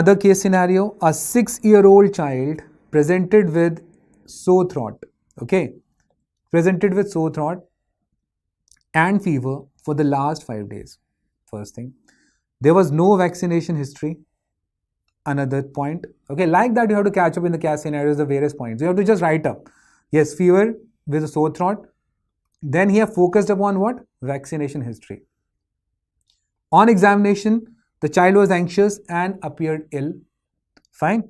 Another case scenario, a 6-year-old child presented with sore throat, okay, presented with sore throat and fever for the last 5 days. First thing, there was no vaccination history. Another point, okay, like that you have to catch up in the case scenarios, the various points. You have to just write up, yes, fever with a sore throat. Then he have focused upon what? Vaccination history. On examination, the child was anxious and appeared ill. Fine.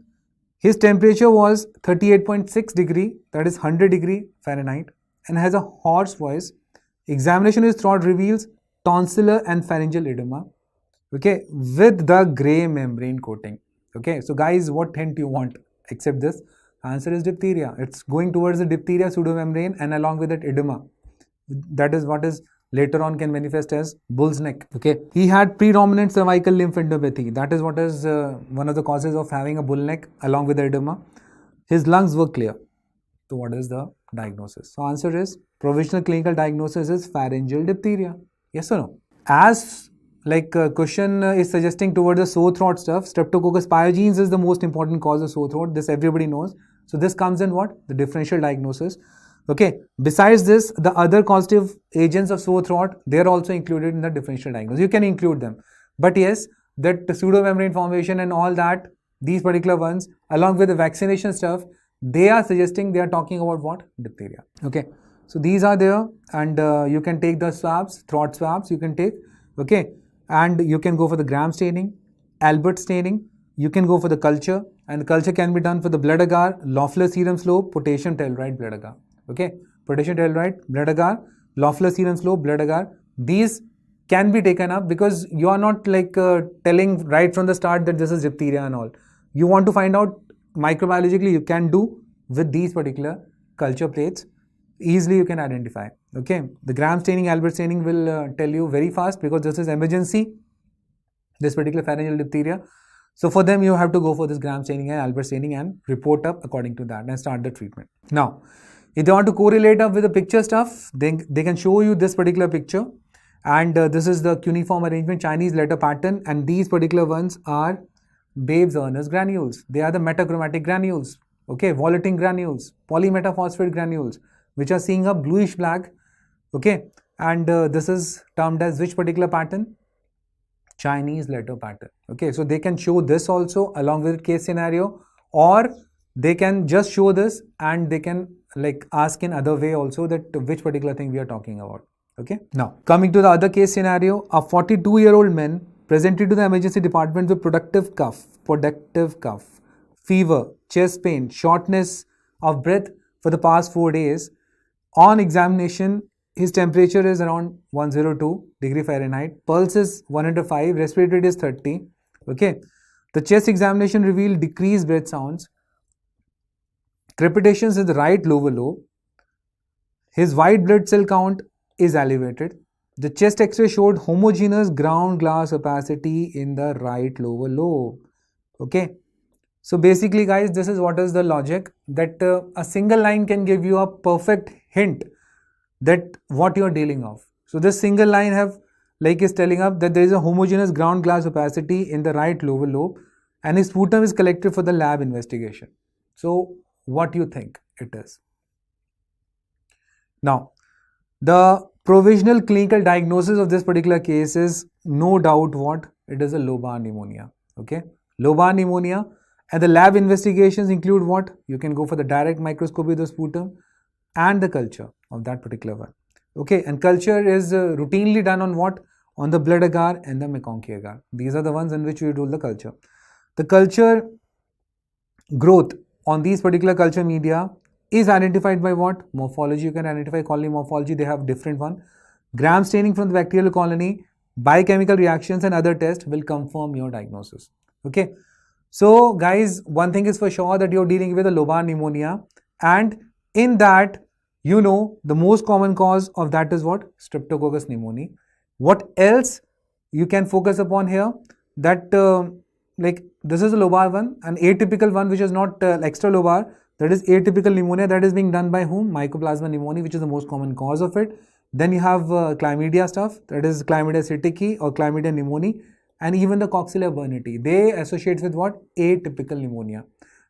His temperature was 38.6 degree, that is 100 degree Fahrenheit, and has a hoarse voice. Examination of his throat reveals tonsillar and pharyngeal edema, okay, with the gray membrane coating. Okay, so guys, what hint you want except this? Answer is diphtheria. It's going towards the diphtheria pseudomembrane and along with that edema. That is what is later on can manifest as bull's neck. Okay, he had predominant cervical lymphadenopathy. That is what is one of the causes of having a bull neck along with the edema. His lungs were clear. So what is the diagnosis? So answer is provisional clinical diagnosis is pharyngeal diphtheria. Yes or no? As like question is suggesting towards the sore throat stuff, Streptococcus pyogenes is the most important cause of sore throat. This everybody knows. So this comes in what? The differential diagnosis. Okay, besides this, the other causative agents of sore throat, they are also included in the differential diagnosis. You can include them. But yes, that pseudomembrane formation and all that, these particular ones, along with the vaccination stuff, they are suggesting, they are talking about what? Diphtheria. Okay, so these are there, and you can take the swabs, throat swabs you can take. Okay, and you can go for the gram staining, Albert staining, you can go for the culture, and the culture can be done for the blood agar, Loeffler serum slope, potassium telluride blood agar. Okay, potassium telluride, blood agar, Loeffler serum slope, blood agar. These can be taken up because you are not like telling right from the start that this is diphtheria and all. You want to find out microbiologically you can do with these particular culture plates. Easily you can identify. Okay, the gram staining, Albert staining will tell you very fast because this is emergency, this particular pharyngeal diphtheria. So for them you have to go for this gram staining and Albert staining and report up according to that and start the treatment. Now, if they want to correlate up with the picture stuff, then they can show you this particular picture, and this is the cuneiform arrangement, Chinese letter pattern, and these particular ones are Babes-Earnest granules. They are the metachromatic granules, okay, volatile granules, polymetaphosphate granules, which are seeing a bluish black, okay, and this is termed as which particular pattern? Chinese letter pattern. Okay, so they can show this also along with case scenario, or they can just show this and they can like ask in other way also that which particular thing we are talking about. Okay, now coming to the other case scenario, a 42-year-old man presented to the emergency department with productive cough, fever, chest pain, shortness of breath for the past 4 days. On examination, his temperature is around 102 degree Fahrenheit, pulse is 105, respiratory rate is 30. Okay, the chest examination revealed decreased breath sounds, crepitations in the right lower lobe, his white blood cell count is elevated, the chest x-ray showed homogeneous ground glass opacity in the right lower lobe. Okay, so basically guys, this is what is the logic, that a single line can give you a perfect hint that what you are dealing of. So this single line have like is telling up that there is a homogeneous ground glass opacity in the right lower lobe and his sputum is collected for the lab investigation. So what do you think it is? Now, the provisional clinical diagnosis of this particular case is no doubt what? It is a lobar pneumonia. Okay, lobar pneumonia, and the lab investigations include what? You can go for the direct microscopy of the sputum and the culture of that particular one. Okay, and culture is routinely done on what? On the blood agar and the McConkey agar. These are the ones in which we do the culture. The culture growth on these particular culture media is identified by what? Morphology. You can identify colony morphology. They have different one. Gram staining from the bacterial colony, biochemical reactions and other tests will confirm your diagnosis. Okay, so guys, one thing is for sure that you're dealing with a lobar pneumonia, and in that, you know, the most common cause of that is what? Streptococcus pneumoniae. What else you can focus upon here? That like this is a lobar one, an atypical one which is not extra lobar, that is atypical pneumonia, that is being done by whom? Mycoplasma pneumoniae, which is the most common cause of it. Then you have chlamydia stuff, that is chlamydia psittaci or chlamydia pneumoniae, and even the Coxiella burnetii, they associate with what? Atypical pneumonia.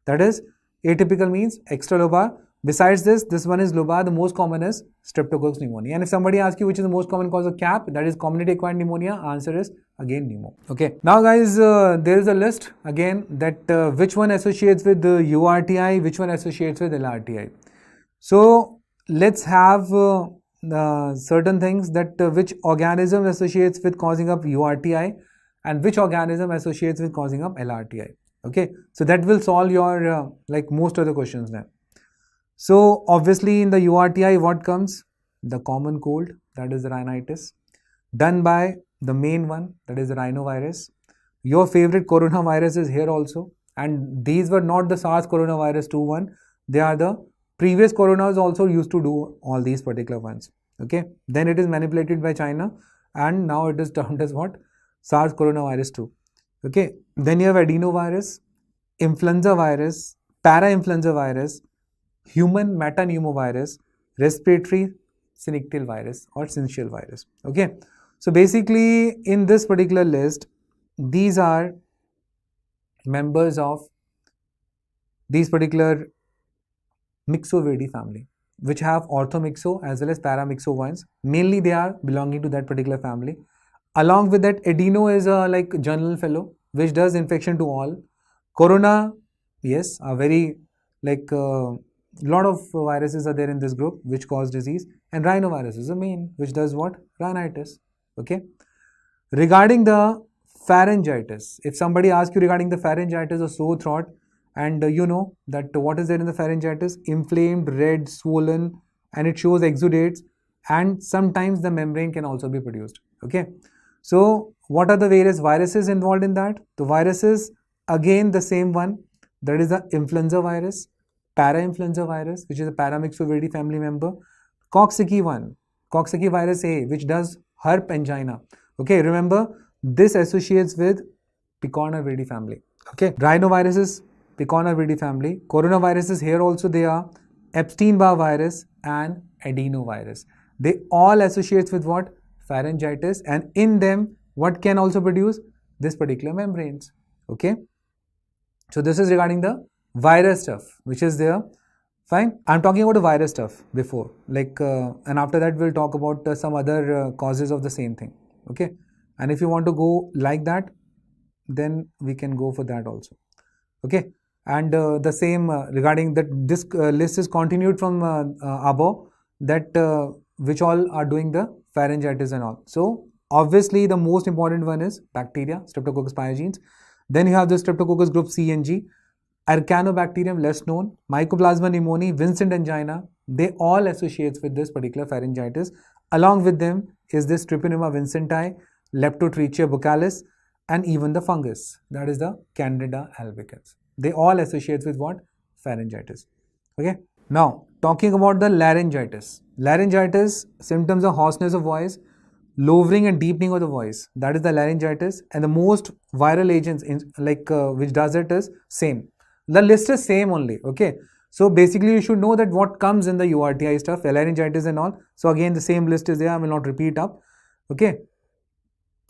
That is, atypical means extralobar. Besides this, this one is lobar. The most common is Streptococcus pneumoniae. And if somebody asks you which is the most common cause of CAP, that is community acquired pneumonia, answer is again pneumo. Okay. Now guys, there is a list again that which one associates with the URTI, which one associates with LRTI. So let's have certain things that which organism associates with causing up URTI and which organism associates with causing up LRTI. Okay. So that will solve your like most of the questions now. So obviously in the URTI, what comes? The common cold, that is the rhinitis, done by the main one, that is the rhinovirus. Your favorite coronavirus is here also, and these were not the SARS coronavirus 2.1. They are the previous coronas also used to do all these particular ones. Okay. Then it is manipulated by China, and now it is termed as what? SARS coronavirus 2. Okay. Then you have adenovirus, influenza virus, parainfluenza virus, human metapneumovirus, respiratory syncytial virus or syncytial virus. Okay. So basically in this particular list, these are members of these particular Myxovidae family, which have orthomyxo as well as paramyxo ones. Mainly they are belonging to that particular family. Along with that, adeno is a like journal fellow which does infection to all. Corona, yes, a very like lot of viruses are there in this group which cause disease, and rhinovirus is the main which does what? Rhinitis. Okay. Regarding the pharyngitis, if somebody asks you regarding the pharyngitis or sore throat, and you know that what is there in the pharyngitis? Inflamed, red, swollen, and it shows exudates, and sometimes the membrane can also be produced. Okay. So what are the various viruses involved in that? The viruses, again the same one, that is the influenza virus, parainfluenza virus, which is a paramyxovidae family member, Coxsackie one, Coxsackie virus A, which does herp angina. Okay, remember this associates with picornavidae family. Okay, rhinoviruses, picornavidae family, coronaviruses here also they are Epstein-Barr virus and adenovirus. They all associates with what? Pharyngitis, and in them what can also produce? This particular membranes. Okay, so this is regarding the virus stuff which is there. Fine, I'm talking about the virus stuff before, like and after that we'll talk about some other causes of the same thing. Okay, and if you want to go like that, then we can go for that also. Okay, and the same regarding that, this list is continued from above, that which all are doing the pharyngitis and all. So obviously the most important one is bacteria, Streptococcus pyogenes. Then you have the Streptococcus group C and G, Arcanobacterium less known, Mycoplasma pneumoniae, Vincent angina, they all associate with this particular pharyngitis. Along with them is this Treponema vincenti, Leptotrichia buccalis, and even the fungus, that is the Candida albicans. They all associate with what? Pharyngitis. Okay. Now talking about the laryngitis. Laryngitis symptoms are hoarseness of voice, lowering and deepening of the voice. That is the laryngitis, and the most viral agents which does it is same. The list is same only. Okay. So basically you should know that what comes in the URTI stuff, laryngitis and all. So again the same list is there. I will not repeat up. Okay.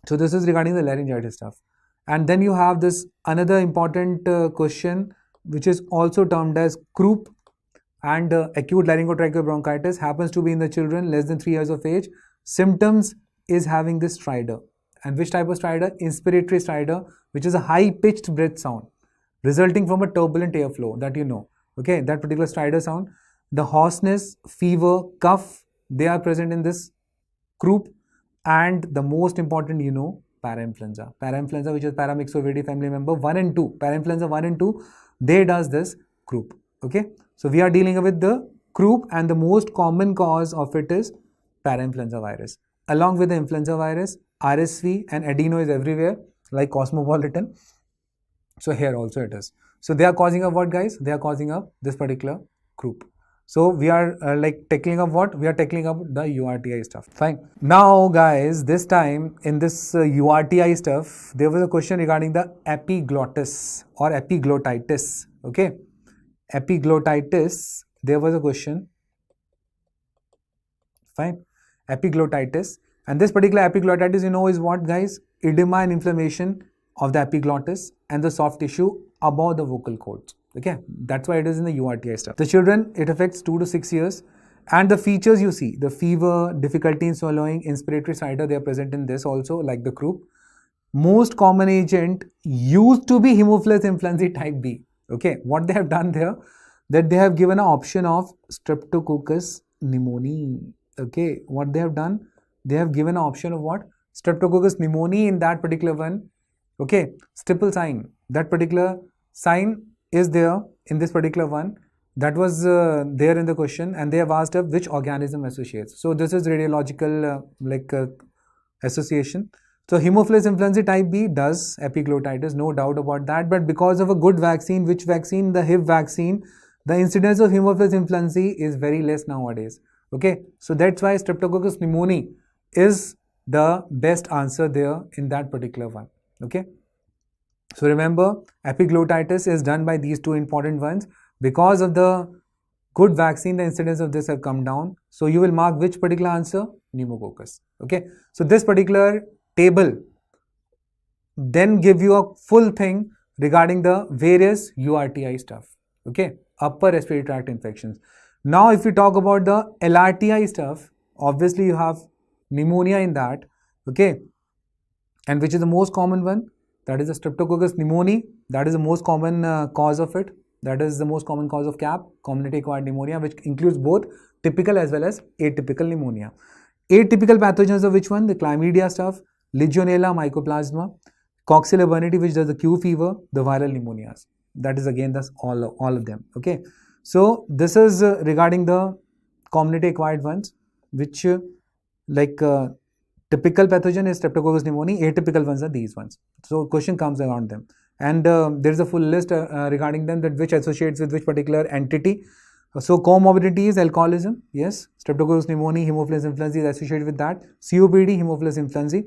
So this is regarding the laryngitis stuff. And then you have this another important question which is also termed as croup, and acute laryngotracheal bronchitis happens to be in the children less than 3 years of age. Symptoms is having this stridor. And which type of stridor? Inspiratory stridor, which is a high pitched breath sound resulting from a turbulent airflow, that you know. Okay, that particular stridor sound. The hoarseness, fever, cough, they are present in this croup. And the most important, you know, parainfluenza. Parainfluenza, which is Paramyxovidae family member 1 and 2. Parainfluenza 1 and 2, they does this croup. Okay, so we are dealing with the croup, and the most common cause of it is parainfluenza virus. Along with the influenza virus, RSV and adeno is everywhere, like cosmopolitan. So here also it is. So they are causing up what, guys? They are causing up this particular croup. So we are tackling up what? We are tackling up the URTI stuff. Fine. Now guys, this time in this URTI stuff, there was a question regarding the epiglottis or epiglottitis. Okay. Epiglottitis, there was a question. Fine. Epiglottitis. And this particular epiglottitis, you know, is what, guys? edema and inflammation of the epiglottis and the soft tissue above the vocal cords. Okay, that's why it is in the URTI stuff. The children, it affects 2 to 6 years. And the features you see, the fever, difficulty in swallowing, inspiratory cider, they are present in this also, like the croup. Most common agent used to be Haemophilus influenzae type B. Okay, what they have done there, that they have given an option of Streptococcus pneumoniae. Okay, what they have done, they have given an option of what? Streptococcus pneumoniae in that particular one. Okay, stipple sign, that particular sign is there in this particular one. That was there in the question, and they have asked of which organism associates. So this is radiological association. So Haemophilus influenzae type B does epiglottitis, no doubt about that. But because of a good vaccine, which vaccine? The HIV vaccine, the incidence of Haemophilus influenzae is very less nowadays. Okay, so that's why Streptococcus pneumoniae is the best answer there in that particular one. Okay, so remember, epiglottitis is done by these two important ones. Because of the good vaccine, the incidence of this have come down. So you will mark which particular answer? Pneumococcus. Okay. So this particular table then give you a full thing regarding the various URTI stuff. Okay. Upper respiratory tract infections. Now if we talk about the LRTI stuff, obviously you have pneumonia in that. Okay. And which is the most common one? That is the Streptococcus pneumoniae. That is the most common cause of it. That is the most common cause of CAP, community acquired pneumonia, which includes both typical as well as atypical pneumonia. Atypical pathogens of which one? The chlamydia stuff, Legionella, Mycoplasma, Coxiella burnetii, which does the Q fever, the viral pneumonias. That is again that's all of them. Okay. So this is regarding the community acquired ones, which typical pathogen is Streptococcus pneumoniae, atypical ones are these ones. So question comes around them. And there is a full list regarding them, that which associates with which particular entity. So comorbidity is alcoholism, yes. Streptococcus pneumoniae, Haemophilus influenzae is associated with that. COPD, Haemophilus influenzae.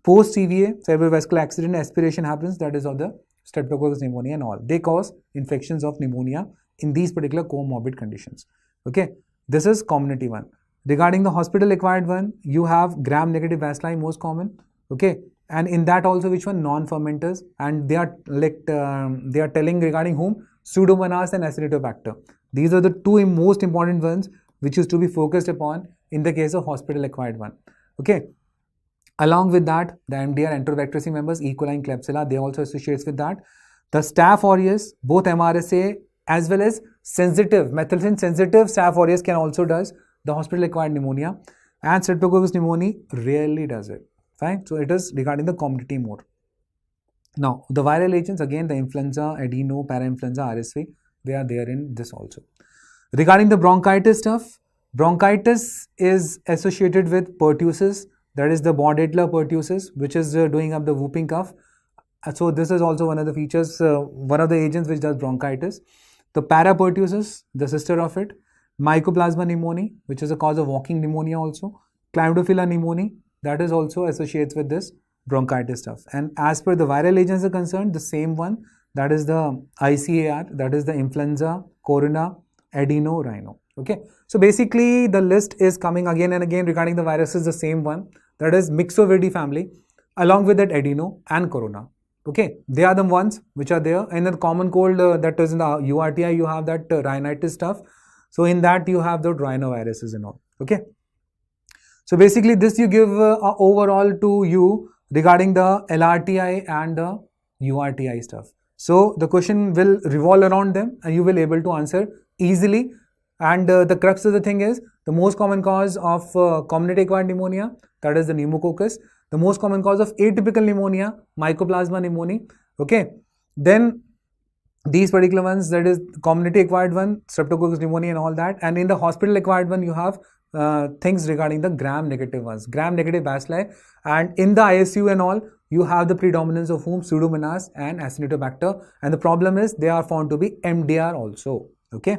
Post CVA, cerebrovascular accident, aspiration happens, that is of the Streptococcus pneumoniae and all. They cause infections of pneumonia in these particular comorbid conditions. Okay, this is community one. Regarding the hospital acquired one, you have gram-negative bacilli, most common. Okay. And in that also, which one? Non-fermenters, and they are telling regarding whom? Pseudomonas and Acinetobacter. These are the two most important ones which is to be focused upon in the case of hospital acquired one. Okay. Along with that, the MDR Enterobacteriaceae members, E. coli and Klebsiella, they also associates with that. The Staph aureus, both MRSA as well as sensitive, methicillin sensitive Staph aureus can also does the hospital acquired pneumonia, and Streptococcus pneumoniae rarely does it. Fine. So it is regarding the community more. Now the viral agents, again the influenza, adeno, parainfluenza, RSV, they are there in this also. Regarding the bronchitis stuff, bronchitis is associated with pertussis, that is the Bordetella pertussis, which is doing up the whooping cough. So this is also one of the features, one of the agents which does bronchitis. The parapertussis, the sister of it, Mycoplasma pneumoniae, which is a cause of walking pneumonia also, Chlamydophila pneumoniae, that is also associates with this bronchitis stuff. And as per the viral agents are concerned, the same one, that is the ICAR, that is the influenza, corona, adeno, rhino. Okay. So basically the list is coming again and again regarding the viruses, the same one, that is Myxovidae family, along with that adeno and corona. Okay. They are the ones which are there. And in the common cold, that is in the URTI, you have that rhinitis stuff. So in that you have the rhinoviruses and all. Okay. So basically this you give overall to you regarding the LRTI and the URTI stuff. So the question will revolve around them and you will be able to answer easily. And the crux of the thing is the most common cause of community acquired pneumonia, that is the pneumococcus. The most common cause of atypical pneumonia, Mycoplasma pneumoniae. Okay. Then these particular ones, that is community acquired one, Streptococcus pneumoniae and all that. And in the hospital acquired one, you have things regarding the gram-negative ones, gram-negative bacilli, and in the ISU and all, you have the predominance of whom? Pseudomonas and Acinetobacter, and the problem is they are found to be MDR also. Okay.